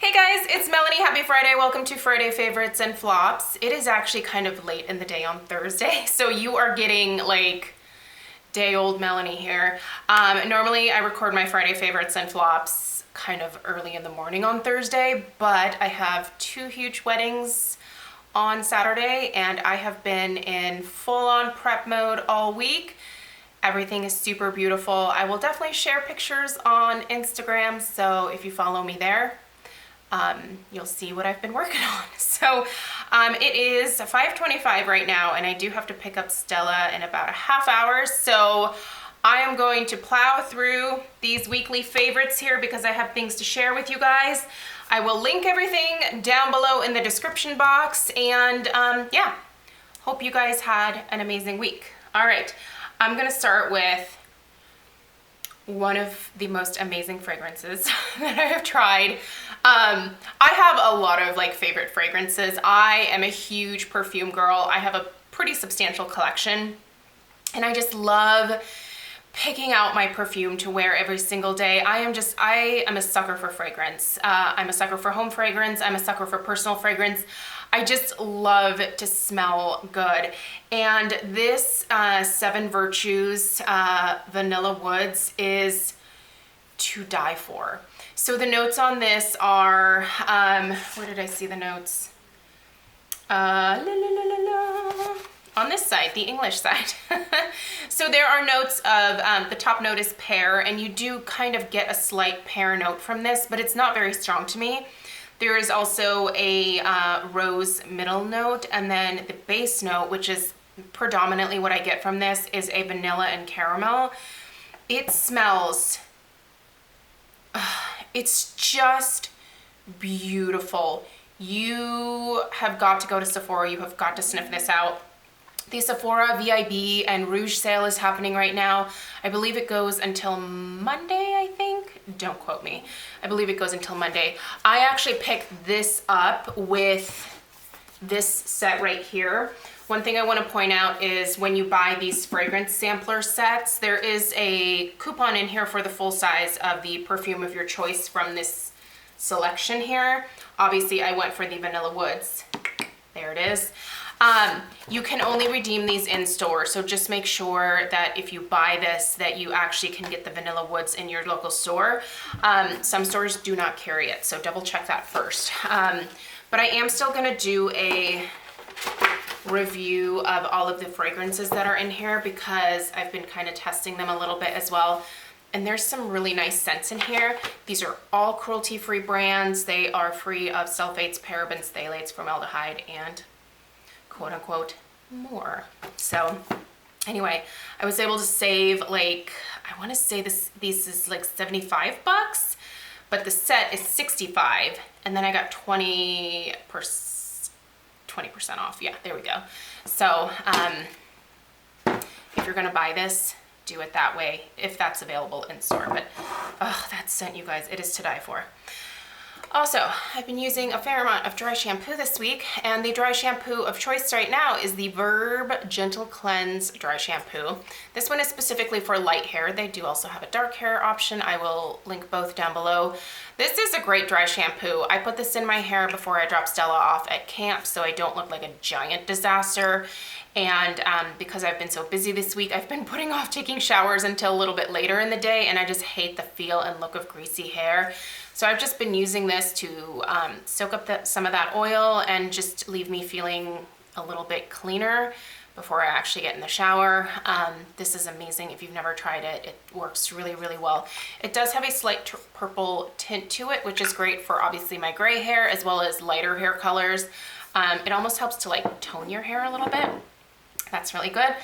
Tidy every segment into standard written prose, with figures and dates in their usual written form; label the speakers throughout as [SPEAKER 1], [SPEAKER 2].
[SPEAKER 1] Hey guys, it's Melanie. Happy Friday. Welcome to Friday Favorites and Flops. It is actually kind of late in the day on Thursday, so you are getting like day old Melanie here. Normally I record my Friday Favorites and Flops kind of early in the morning on Thursday, but I have two huge weddings on Saturday and I have been in full-on prep mode all week. Everything is super beautiful. I will definitely share pictures on Instagram, so if you follow me there, you'll see what I've been working on. So it is 5:25 right now and I do have to pick up Stella in about a half hour. So I am going to plow through these weekly favorites here because I have things to share with you guys. I will link everything down below in the description box and yeah, hope you guys had an amazing week. All right, I'm gonna start with one of the most amazing fragrances that I have tried. I have a lot of like favorite fragrances. I am a huge perfume girl. I have a pretty substantial collection and I just love picking out my perfume to wear every single day. I am a sucker for fragrance. I'm a sucker for home fragrance. I'm a sucker for personal fragrance. I just love to smell good. And this 7 Virtues Vanilla Woods is to die for. So the notes on this are, where did I see the notes? On this side, the English side. So there are notes of, the top note is pear, and you do kind of get a slight pear note from this, but it's not very strong to me. There is also a rose middle note, and then the base note, which is predominantly what I get from this, is a vanilla and caramel. It smells, it's just beautiful. You have got to go to Sephora. You have got to sniff this out. The Sephora VIB and Rouge sale is happening right now. I believe it goes until Monday, I think. Don't quote me. I believe it goes until Monday. I actually picked this up with this set right here. One thing I want to point out is when you buy these fragrance sampler sets, there is a coupon in here for the full size of the perfume of your choice from this selection here. Obviously, I went for the Vanilla Woods. There it is. You can only redeem these in store, so just make sure that if you buy this that you actually can get the Vanilla Woods in your local store. Some stores do not carry it, so double check that first. But I am still gonna do a review of all of the fragrances that are in here because I've been kind of testing them a little bit as well. And there's some really nice scents in here. These are all cruelty-free brands. They are free of sulfates, parabens, phthalates, formaldehyde, and quote unquote more. So anyway, I was able to save like, I want to say these is like 75 bucks, but the set is 65 and then I got 20% off. Yeah, there we go. So if you're gonna buy this, do it that way if that's available in store. But oh, that scent, you guys, it is to die for. Also, I've been using a fair amount of dry shampoo this week, and the dry shampoo of choice right now is the Verb Gentle Cleanse Dry Shampoo. This one is specifically for light hair. They do also have a dark hair option. I will link both down below. This is a great dry shampoo. I put this in my hair before I drop Stella off at camp so I don't look like a giant disaster. And because I've been so busy this week, I've been putting off taking showers until a little bit later in the day, and I just hate the feel and look of greasy hair. So I've just been using this to soak up some of that oil and just leave me feeling a little bit cleaner before I actually get in the shower. This is amazing. If you've never tried it, it works really, really well. It does have a slight purple tint to it, which is great for obviously my gray hair as well as lighter hair colors. It almost helps to like tone your hair a little bit. That's really good.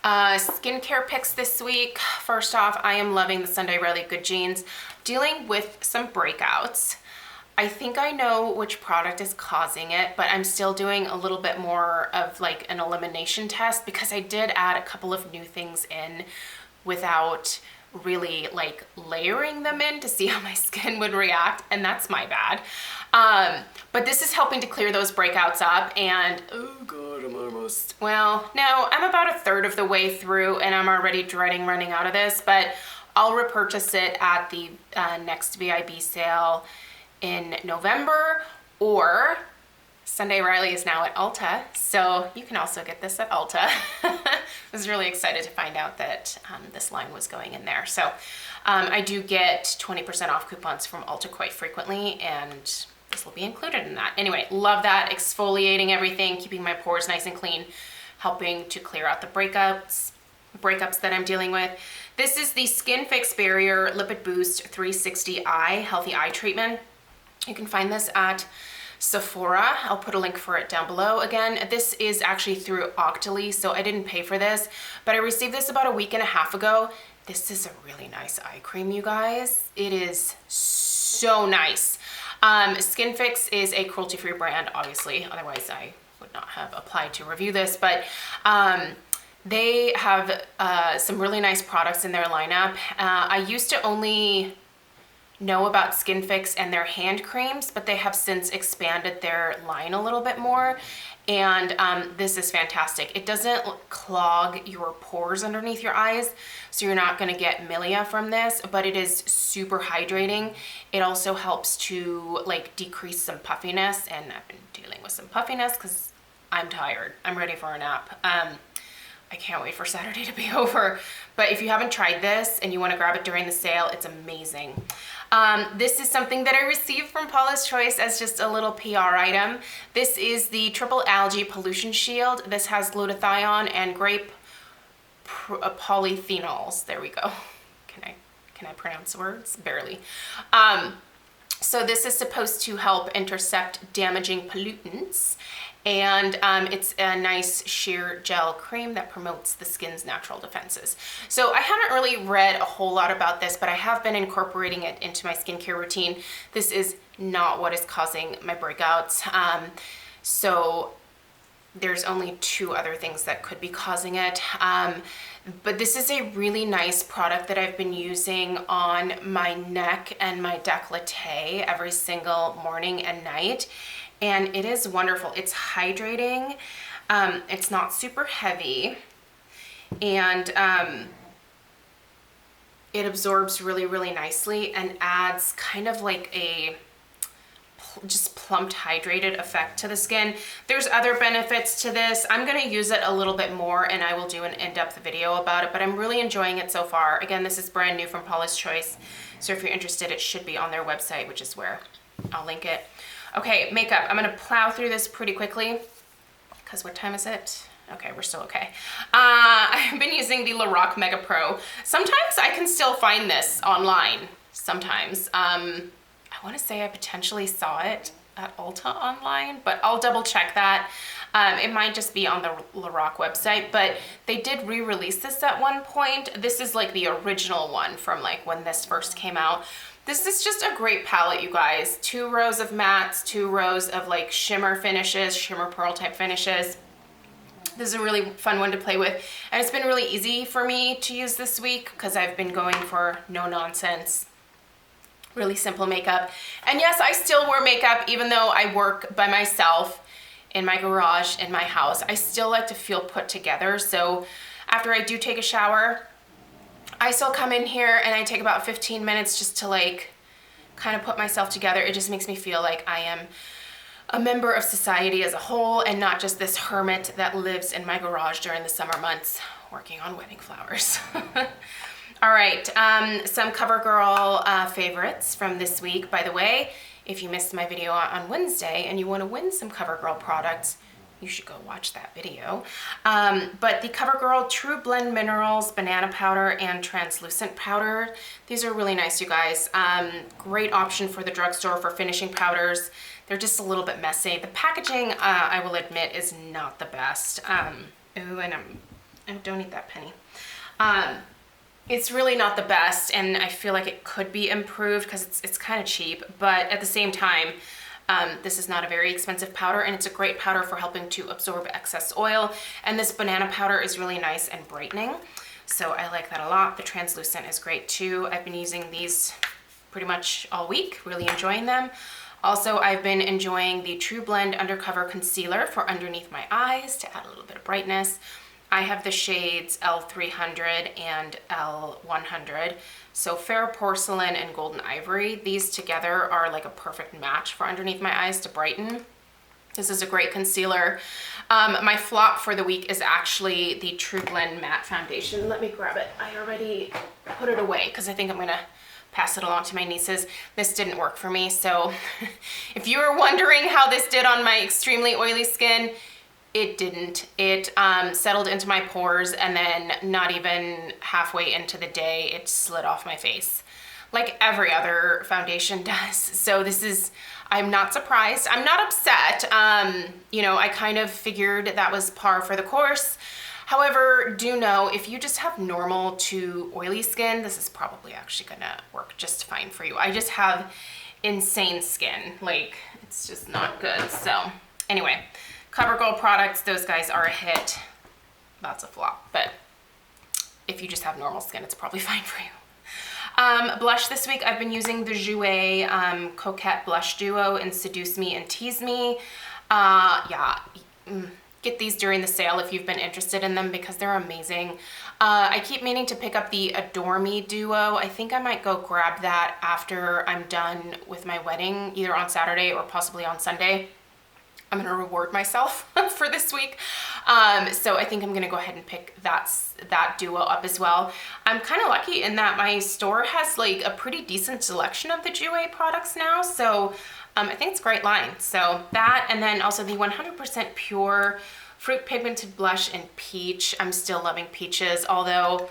[SPEAKER 1] Skincare picks this week. First off, I am loving the Sunday Riley Good Genes. Dealing with some breakouts. I think I know which product is causing it, but I'm still doing a little bit more of like an elimination test because I did add a couple of new things in without really like layering them in to see how my skin would react, and that's my bad. But this is helping to clear those breakouts up, and oh god, I'm almost, well, no, I'm about a third of the way through and I'm already dreading running out of this, but I'll repurchase it at the next VIB sale in November, or Sunday Riley is now at Ulta, so you can also get this at Ulta. I was really excited to find out that this line was going in there. So I do get 20% off coupons from Ulta quite frequently, and this will be included in that. Anyway, love that. Exfoliating everything, keeping my pores nice and clean, helping to clear out the breakups that I'm dealing with. This is the Skin Fix Barrier Lipid Boost 360i Healthy Eye Treatment. You can find this at Sephora. I'll put a link for it down below. Again, this is actually through Octoly, so I didn't pay for this, but I received this about a week and a half ago. This is a really nice eye cream, you guys. It is so nice. Skin Fix is a cruelty-free brand, obviously, otherwise I would not have applied to review this, but they have some really nice products in their lineup. I used to only know about Skin Fix and their hand creams, but they have since expanded their line a little bit more, and this is fantastic. It doesn't clog your pores underneath your eyes, so you're not going to get milia from this, but it is super hydrating. It also helps to like decrease some puffiness, and I've been dealing with some puffiness because I'm tired. I'm ready for a nap. I can't wait for Saturday to be over. But if you haven't tried this and you want to grab it during the sale, it's amazing. This is something that I received from Paula's Choice as just a little PR item. This is the Triple Algae Pollution Shield. This has glutathione and grape polyphenols. There we go. Can I pronounce words? Barely. So this is supposed to help intercept damaging pollutants, and it's a nice sheer gel cream that promotes the skin's natural defenses. So I haven't really read a whole lot about this, but I have been incorporating it into my skincare routine. This is not what is causing my breakouts. So there's only 2 other things that could be causing it. But this is a really nice product that I've been using on my neck and my décolleté every single morning and night. And it is wonderful. It's hydrating. It's not super heavy. And it absorbs really, really nicely and adds kind of like a just plumped, hydrated effect to the skin. There's other benefits to this. I'm going to use it a little bit more, and I will do an in-depth video about it, but I'm really enjoying it so far. Again, this is brand new from Paula's Choice, so if you're interested, it should be on their website, which is where I'll link it. Okay, makeup. I'm going to plow through this pretty quickly, because what time is it? Okay, we're still okay. I've been using the Lorac Mega Pro. Sometimes I can still find this online. Sometimes. I want to say I potentially saw it at Ulta online, but I'll double check that. It might just be on the Lorac website, but they did re-release this at one point. This is like the original one from like when this first came out. This is just a great palette, you guys. 2 rows of mattes, 2 rows of like shimmer finishes, shimmer pearl type finishes. This is a really fun one to play with, and it's been really easy for me to use this week because I've been going for no nonsense, really simple makeup. And yes, I still wear makeup even though I work by myself in my garage, in my house. I still like to feel put together. So after I do take a shower, I still come in here and I take about 15 minutes just to like kind of put myself together. It just makes me feel like I am a member of society as a whole and not just this hermit that lives in my garage during the summer months working on wedding flowers. All right, some CoverGirl favorites from this week. By the way, if you missed my video on Wednesday and you want to win some CoverGirl products, you should go watch that video. But the CoverGirl True Blend Minerals Banana Powder and Translucent Powder, these are really nice, you guys. Great option for the drugstore for finishing powders. They're just a little bit messy. The packaging, I will admit, is not the best. Ooh, and I don't eat that penny. It's really not the best, and I feel like it could be improved because it's kind of cheap, but at the same time, this is not a very expensive powder, and it's a great powder for helping to absorb excess oil, and this banana powder is really nice and brightening, so I like that a lot. The translucent is great too. I've been using these pretty much all week, really enjoying them. Also, I've been enjoying the True Blend Undercover Concealer for underneath my eyes to add a little bit of brightness. I have the shades L300 and L100. So Fair Porcelain and Golden Ivory. These together are like a perfect match for underneath my eyes to brighten. This is a great concealer. My flop for the week is actually the True Blend Matte Foundation. Let me grab it. I already put it away because I think I'm gonna pass it along to my nieces. This didn't work for me, so if you were wondering how this did on my extremely oily skin, it didn't. It settled into my pores, and then not even halfway into the day, it slid off my face, like every other foundation does. So this is, I'm not surprised. I'm not upset. You know, I kind of figured that was par for the course. However, do know if you just have normal to oily skin, this is probably actually gonna work just fine for you. I just have insane skin. Like, it's just not good. So anyway, CoverGirl products, those guys are a hit. That's a flop, but if you just have normal skin, it's probably fine for you. Blush this week, I've been using the Jouer Coquette Blush Duo in Seduce Me and Tease Me. Get these during the sale if you've been interested in them because they're amazing. I keep meaning to pick up the Adore Me Duo. I think I might go grab that after I'm done with my wedding, either on Saturday or possibly on Sunday. I'm gonna reward myself for this week. So I think I'm gonna go ahead and pick that duo up as well. I'm kind of lucky in that my store has like a pretty decent selection of the Jouer products now. So I think it's a great line. So that, and then also the 100% pure Fruit Pigmented Blush in Peach. I'm still loving peaches, although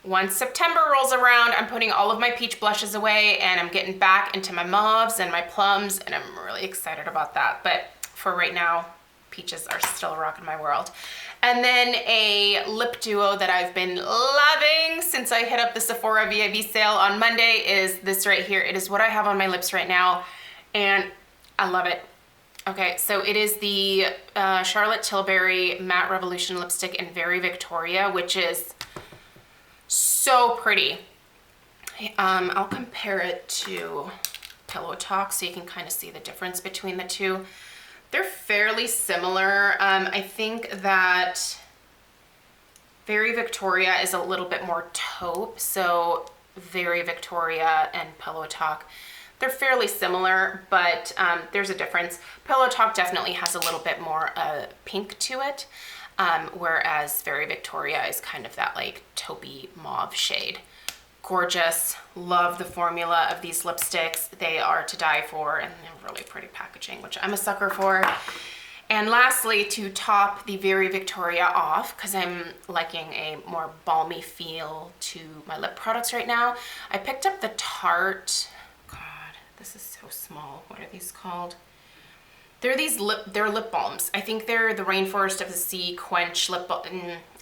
[SPEAKER 1] once September rolls around, I'm putting all of my peach blushes away and I'm getting back into my mauves and my plums, and I'm really excited about that. But for right now, peaches are still rocking my world. And then a lip duo that I've been loving since I hit up the Sephora VIB sale on Monday is this right here. It is what I have on my lips right now, and I love it. Okay, so it is the Charlotte Tilbury Matte Revolution lipstick in Very Victoria, which is so pretty. I'll compare it to Pillow Talk so you can kind of see the difference between the two. They're fairly similar. I think that Very Victoria is a little bit more taupe, so Very Victoria and Pillow Talk, they're fairly similar, but there's a difference. Pillow Talk definitely has a little bit more pink to it, whereas Very Victoria is kind of that like taupey mauve shade. Gorgeous. Love the formula of these lipsticks. They are to die for, and they're really pretty packaging, which I'm a sucker for. And lastly, to top the Very Victoria off, because I'm liking a more balmy feel to my lip products right now, I picked up the Tarte, God, this is so small. What are these called? They're lip balms. I think they're the Rainforest of the Sea Quench lip balm.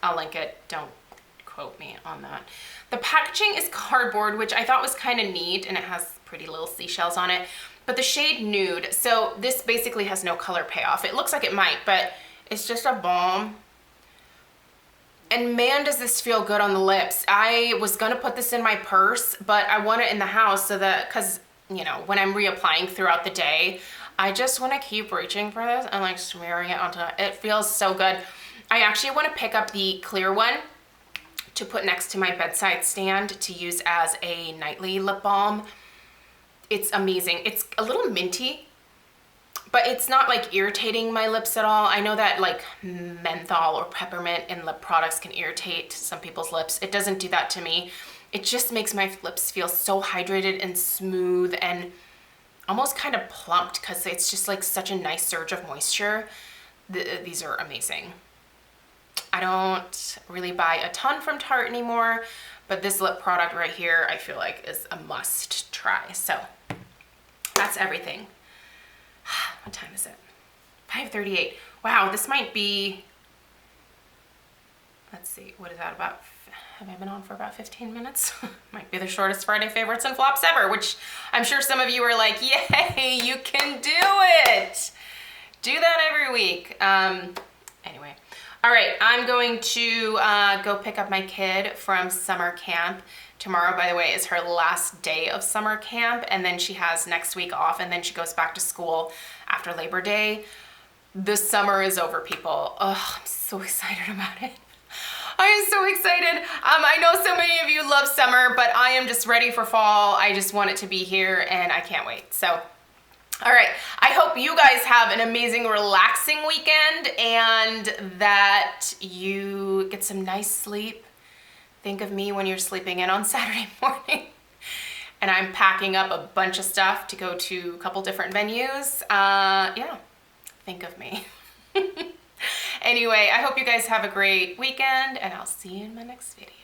[SPEAKER 1] I'll link it. Don't quote me on that. The packaging is cardboard, which I thought was kind of neat, and it has pretty little seashells on it. But the shade Nude, so this basically has no color payoff. It looks like it might, but it's just a balm. And man, does this feel good on the lips. I was gonna put this in my purse, but I want it in the house so that, cause you know, when I'm reapplying throughout the day, I just wanna keep reaching for this and like smearing it onto, it feels so good. I actually wanna pick up the clear one to put next to my bedside stand to use as a nightly lip balm. It's amazing. It's a little minty, but it's not like irritating my lips at all. I know that like menthol or peppermint in lip products can irritate some people's lips. It doesn't do that to me. It just makes my lips feel so hydrated and smooth and almost kind of plumped because it's just like such a nice surge of moisture. These are amazing. I don't really buy a ton from Tarte anymore, but this lip product right here, I feel like is a must try. So that's everything. What time is it? 5:38. Wow, this might be, let's see, what is that about? Have I been on for about 15 minutes? Might be the shortest Friday favorites and flops ever, which I'm sure some of you are like, yay, you can do it. Do that every week. Anyway. All right, I'm going to go pick up my kid from summer camp. Tomorrow, by the way, is her last day of summer camp, and then she has next week off, and then she goes back to school after Labor Day. The summer is over, people. Oh, I'm so excited about it. I am so excited. I know so many of you love summer, but I am just ready for fall. I just want it to be here and I can't wait. So, all right. I hope you guys have an amazing, relaxing weekend and that you get some nice sleep. Think of me when you're sleeping in on Saturday morning. And I'm packing up a bunch of stuff to go to a couple different venues. Yeah, think of me. Anyway, I hope you guys have a great weekend and I'll see you in my next video.